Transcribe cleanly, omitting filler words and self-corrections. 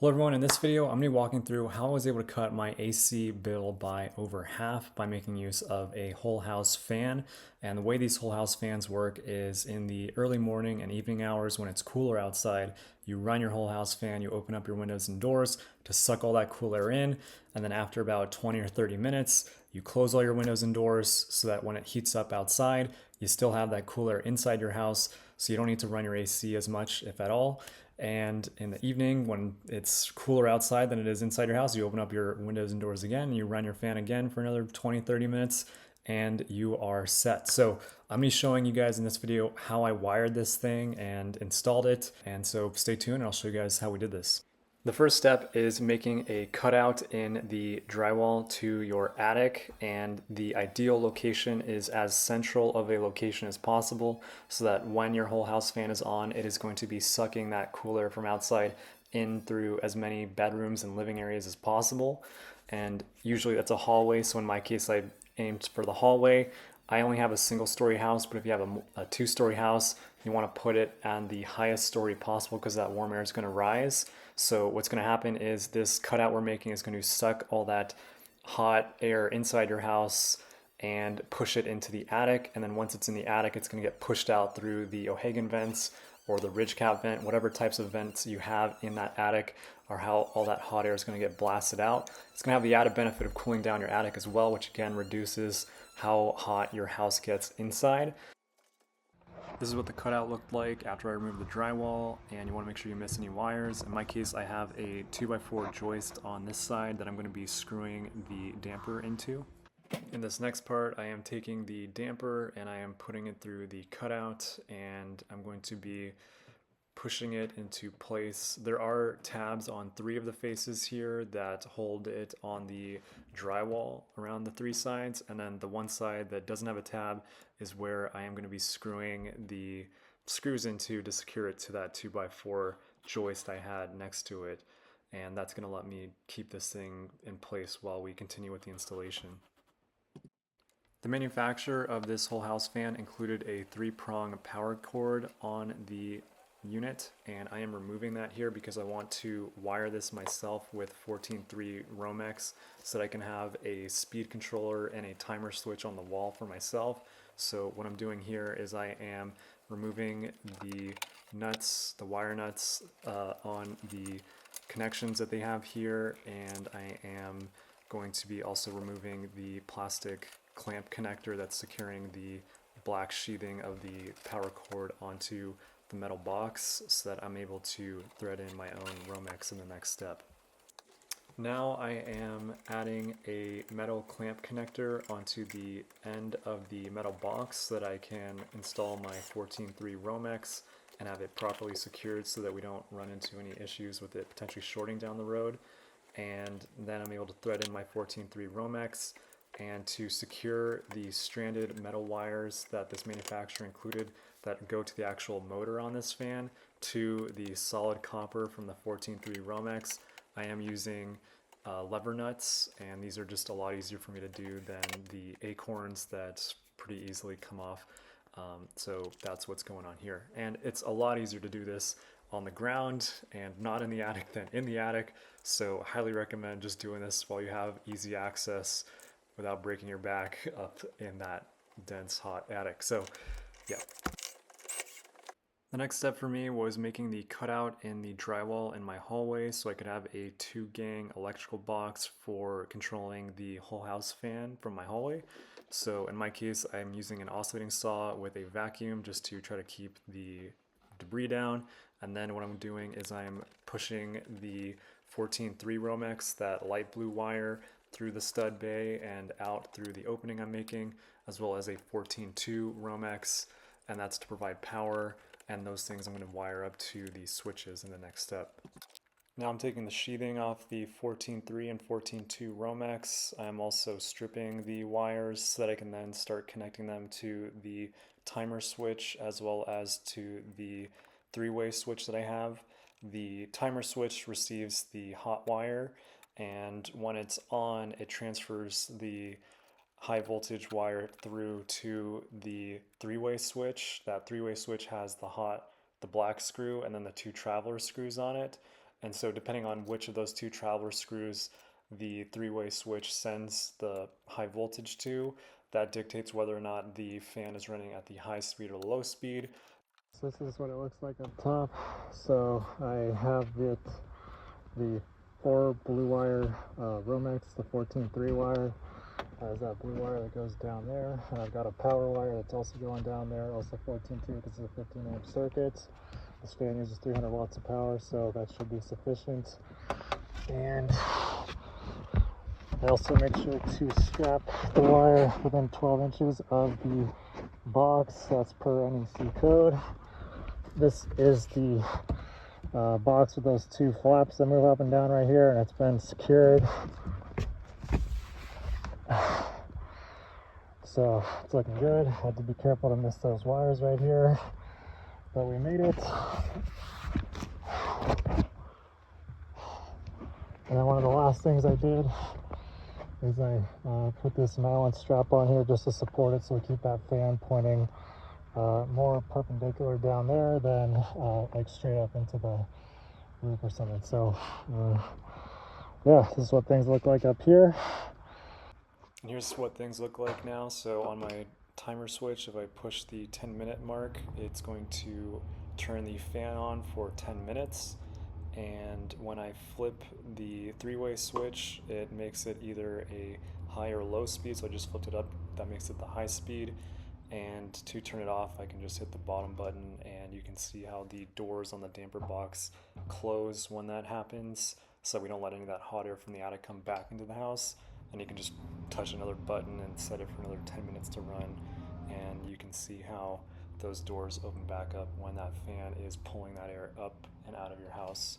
Hello everyone, in this video I'm going to be walking through how I was able to cut my AC bill by over half by making use of a whole house fan. And the way these whole house fans work is in the early morning and evening hours when it's cooler outside, you run your whole house fan, you open up your windows and doors to suck all that cool air in, and then after about 20 or 30 minutes, you close all your windows and doors so that when it heats up outside, you still have that cool air inside your house, so you don't need to run your AC as much, if at all. And in the evening, when it's cooler outside than it is inside your house, you open up your windows and doors again, and you run your fan again for another 20, 30 minutes, and you are set. So I'm gonna be showing you guys in this video how I wired this thing and installed it. And so stay tuned, and I'll show you guys how we did this. The first step is making a cutout in the drywall to your attic, and the ideal location is as central of a location as possible so that when your whole house fan is on, it is going to be sucking that cool air from outside in through as many bedrooms and living areas as possible. And usually that's a hallway, so in my case I aimed for the hallway. I only have a single story house, but if you have a two-story house, you want to put it on the highest story possible because that warm air is going to rise. So what's going to happen is this cutout we're making is going to suck all that hot air inside your house and push it into the attic. And then once it's in the attic, it's going to get pushed out through the O'Hagan vents or the ridge cap vent, whatever types of vents you have in that attic, or how all that hot air is going to get blasted out. It's going to have the added benefit of cooling down your attic as well, which again reduces how hot your house gets inside. This is what the cutout looked like after I removed the drywall, and you want to make sure you miss any wires. In my case, I have a 2x4 joist on this side that I'm going to be screwing the damper into. In this next part, I am taking the damper and I am putting it through the cutout, and I'm going to be pushing it into place. There are tabs on 3 of the faces here that hold it on the drywall around the 3 sides, and then the one side that doesn't have a tab is where I am going to be screwing the screws into to secure it to that 2x4 joist I had next to it, and that's going to let me keep this thing in place while we continue with the installation. The manufacturer of this whole house fan included a 3-prong power cord on the unit, and I am removing that here because I want to wire this myself with 14.3 Romex so that I can have a speed controller and a timer switch on the wall for myself. So what I'm doing here is I am removing the nuts, the wire nuts on the connections that they have here, and I am going to be also removing the plastic clamp connector that's securing the black sheathing of the power cord onto the metal box so that I'm able to thread in my own Romex in the next step. Now I am adding a metal clamp connector onto the end of the metal box so that I can install my 14.3 Romex and have it properly secured so that we don't run into any issues with it potentially shorting down the road. And then I'm able to thread in my 14.3 Romex, and to secure the stranded metal wires that this manufacturer included that go to the actual motor on this fan to the solid copper from the 14.3 Romex, I am using lever nuts, and these are just a lot easier for me to do than the acorns that pretty easily come off. So that's what's going on here. And it's a lot easier to do this on the ground and not in the attic than in the attic. So highly recommend just doing this while you have easy access without breaking your back up in that dense hot attic. So yeah. The next step for me was making the cutout in the drywall in my hallway so I could have a 2-gang electrical box for controlling the whole house fan from my hallway. So in my case, I'm using an oscillating saw with a vacuum just to try to keep the debris down. And then what I'm doing is I'm pushing the 14.3 Romex, that light blue wire, through the stud bay and out through the opening I'm making, as well as a 14.2 Romex, and that's to provide power. And those things I'm going to wire up to the switches in the next step. Now I'm taking the sheathing off the 14.3 and 14.2 Romex. I'm also stripping the wires so that I can then start connecting them to the timer switch as well as to the 3-way switch that I have. The timer switch receives the hot wire, and when it's on, it transfers the high voltage wire through to the 3-way switch. That 3-way switch has the black screw and then the 2 traveler screws on it. And so depending on which of those two traveler screws the three-way switch sends the high voltage to, that dictates whether or not the fan is running at the high speed or the low speed. So this is what it looks like up top. So I have the 4 blue wire Romex, the 14-3 wire. There's that blue wire that goes down there, and I've got a power wire that's also going down there, also 14-2 because it's a 15-amp circuit. This fan uses 300 watts of power, so that should be sufficient. And I also make sure to strap the wire within 12 inches of the box. That's per NEC code. This is the box with those 2 flaps that move up and down right here, and it's been secured. So it's looking good. Had to be careful to miss those wires right here, but we made it. And then one of the last things I did is I put this nylon strap on here just to support it, so we keep that fan pointing more perpendicular down there than like straight up into the roof or something. So yeah, this is what things look like up here. And here's what things look like now. So on my timer switch, if I push the 10-minute mark, it's going to turn the fan on for 10 minutes. And when I flip the three-way switch, it makes it either a high or low speed. So I just flipped it up, that makes it the high speed. And to turn it off, I can just hit the bottom button, and you can see how the doors on the damper box close when that happens, so we don't let any of that hot air from the attic come back into the house. And you can just touch another button and set it for another 10 minutes to run, and you can see how those doors open back up when that fan is pulling that air up and out of your house.